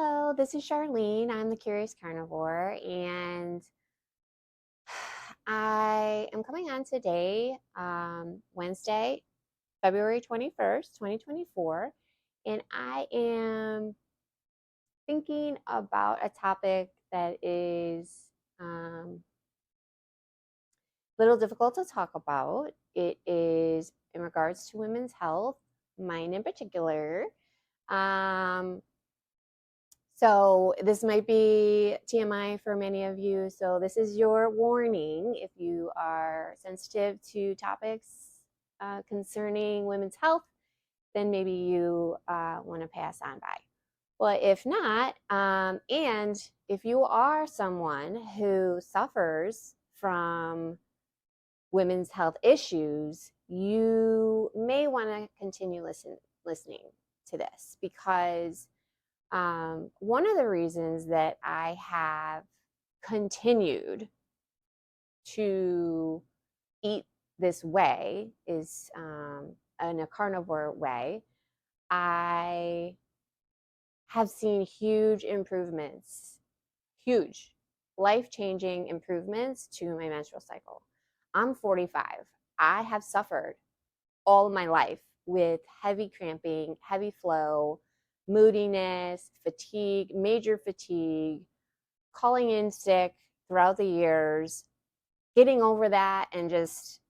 Hello, this is Charlene. I'm the Curious Carnivore, and I am coming on today, Wednesday, February 21st, 2024, and I am thinking about a topic that is a little difficult to talk about. It is in regards to women's health, mine in particular. Um, So this might be TMI for many of you. So this is your warning if you are sensitive to topics concerning women's health, then maybe you want to pass on by. But if not, and if you are someone who suffers from women's health issues, you may want to continue listening to this because one of the reasons that I have continued to eat this way is in a carnivore way. I have seen huge improvements, huge life changing improvements to my menstrual cycle. I'm 45. I have suffered all of my life with heavy cramping, heavy flow, moodiness, fatigue, major fatigue, calling in sick throughout the years, getting over that and just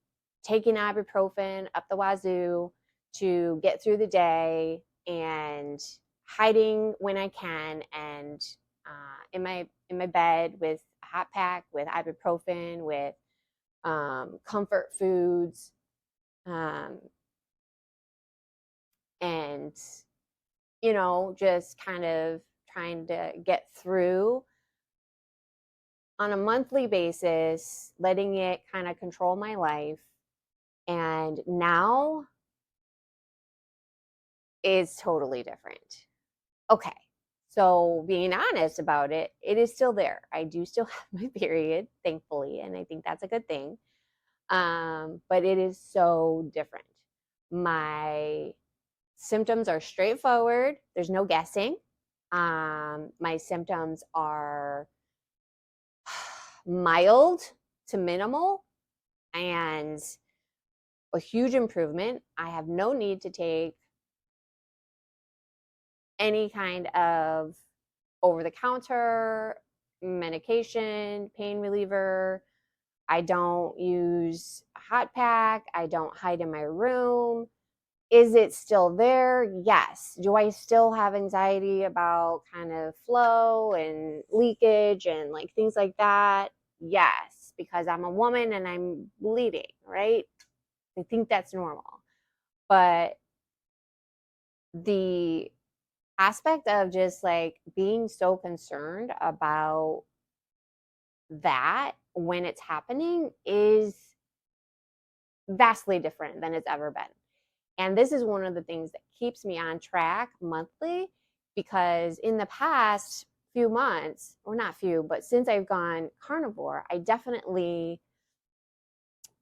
taking ibuprofen up the wazoo to get through the day and hiding when I can and in my bed with a hot pack, with ibuprofen, with comfort foods, um, and just kind of trying to get through on a monthly basis, letting it kind of control my life. And now is totally different. Okay. So being honest about it, it is still there. I do still have my period, thankfully, and I think that's a good thing. But it is so different. My symptoms are straightforward. There's no guessing. My symptoms are mild to minimal and a huge improvement. I have no need to take any kind of over the counter medication, pain reliever. I don't use a hot pack. I don't hide in my room. Is it still there? Yes. Do I still have anxiety about kind of flow and leakage and like things like that? Yes, because I'm a woman and I'm bleeding, right? I think that's normal. But the aspect of just like being so concerned about that when it's happening is vastly different than it's ever been. And this is one of the things that keeps me on track monthly because in the past few months, or not few, but since I've gone carnivore, I definitely,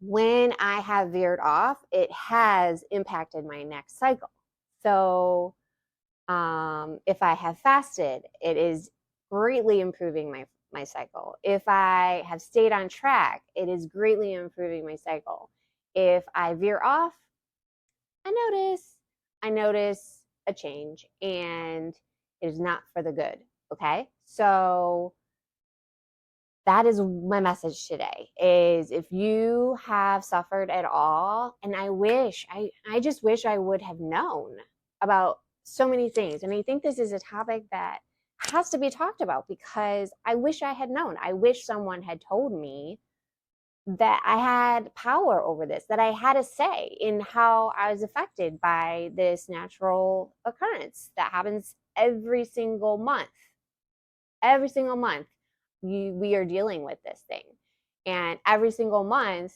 when I have veered off, it has impacted my next cycle. So if I have fasted, it is greatly improving my cycle. If I have stayed on track, it is greatly improving my cycle. If I veer off, I notice a change and it is not for the good. Okay. So that is my message today is if you have suffered at all, and I just wish I would have known about so many things. And I think this is a topic that has to be talked about because I wish I had known. I wish someone had told me that I had power over this, that I had a say in how I was affected by this natural occurrence that happens every single month. Every single month, we are dealing with this thing. And every single month,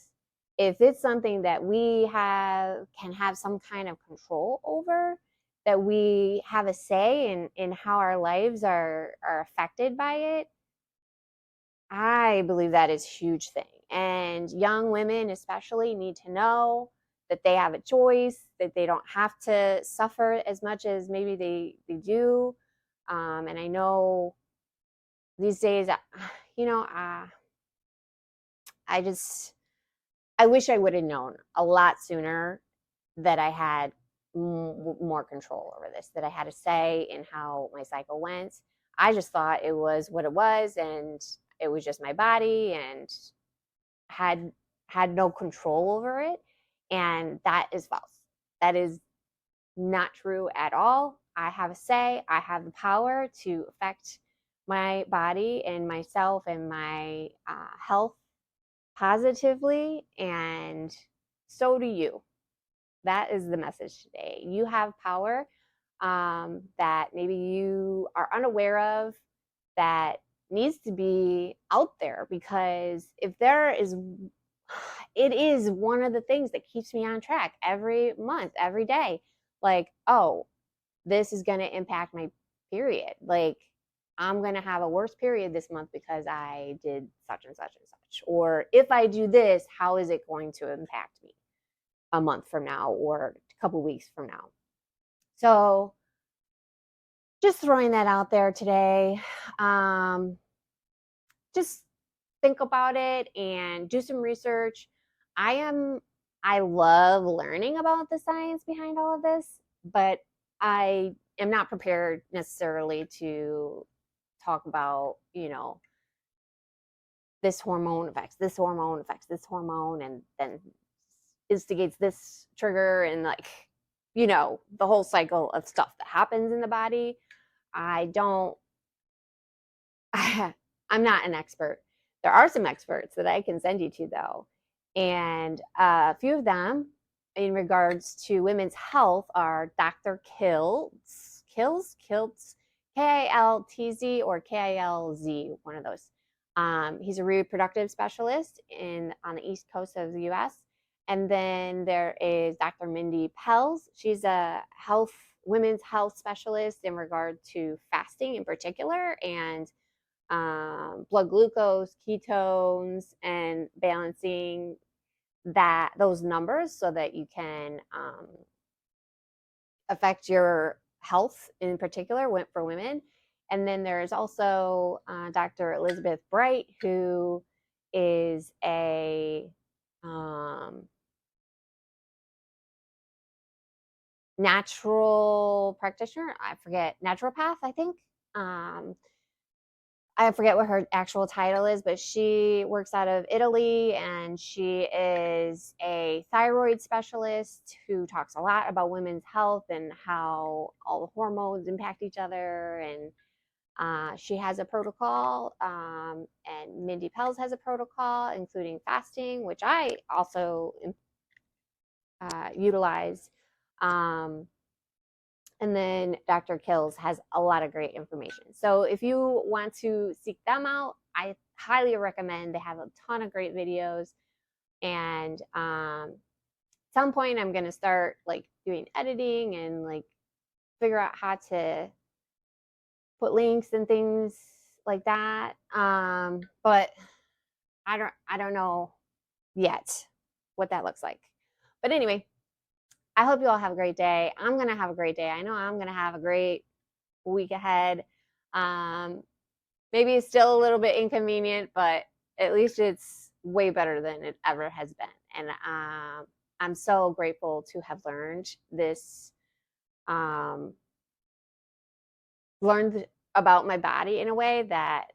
if it's something that we can have some kind of control over, that we have a say in how our lives are affected by it, I believe that is a huge thing. And young women especially need to know that they have a choice, that they don't have to suffer as much as maybe they do. And I know these days, you know, I just, I wish I would have known a lot sooner that I had more control over this, that I had a say in how my cycle went. I just thought it was what it was, and it was just my body, and had no control over it. And that is false. That is not true at all. I have a say. I have the power to affect my body and myself and my health positively, and so do you. That is the message today. You have power that maybe you are unaware of, that needs to be out there, because if there is, it is one of the things that keeps me on track every month, every day. Like, oh, this is going to impact my period. Like, I'm going to have a worse period this month because I did such and such and such. Or if I do this, how is it going to impact me a month from now or a couple weeks from now? So, just throwing that out there today. Just think about it and do some research. I love learning about the science behind all of this, but I am not prepared necessarily to talk about, this hormone affects this hormone affects this hormone, and then instigates this trigger, and like, the whole cycle of stuff that happens in the body. I don't I'm not an expert. There are some experts that I can send you to, though. And a few of them in regards to women's health are Dr. Kiltz, Kiltz, or Kilz, one of those. He's a reproductive specialist on the East Coast of the US. And then there is Dr. Mindy Pelz. She's a women's health specialist in regard to fasting in particular, and blood glucose, ketones, and balancing those numbers so that you can affect your health in particular for women. And then there's also Dr. Elizabeth Bright, who is a natural practitioner. I forget, naturopath, I think. I forget what her actual title is, but she works out of Italy, and she is a thyroid specialist who talks a lot about women's health and how all the hormones impact each other. And she has a protocol, and Mindy Pelz has a protocol, including fasting, which I also utilize. And then Dr. Kills has a lot of great information. So if you want to seek them out, I highly recommend. They have a ton of great videos. And at some point, I'm going to start like doing editing and like figure out how to put links and things like that. But I don't know yet what that looks like. But anyway, I hope you all have a great day. I'm going to have a great day. I know I'm going to have a great week ahead. Maybe it's still a little bit inconvenient, but at least it's way better than it ever has been. And I'm so grateful to have learned this, learned about my body in a way that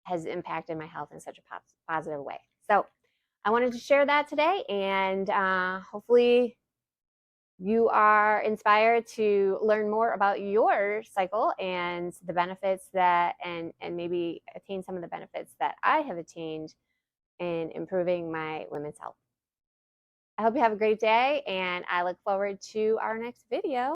has impacted my health in such a positive way. So I wanted to share that today, and hopefully you are inspired to learn more about your cycle and the benefits that, and maybe attain some of the benefits that I have attained in improving my women's health. I hope you have a great day, and I look forward to our next video.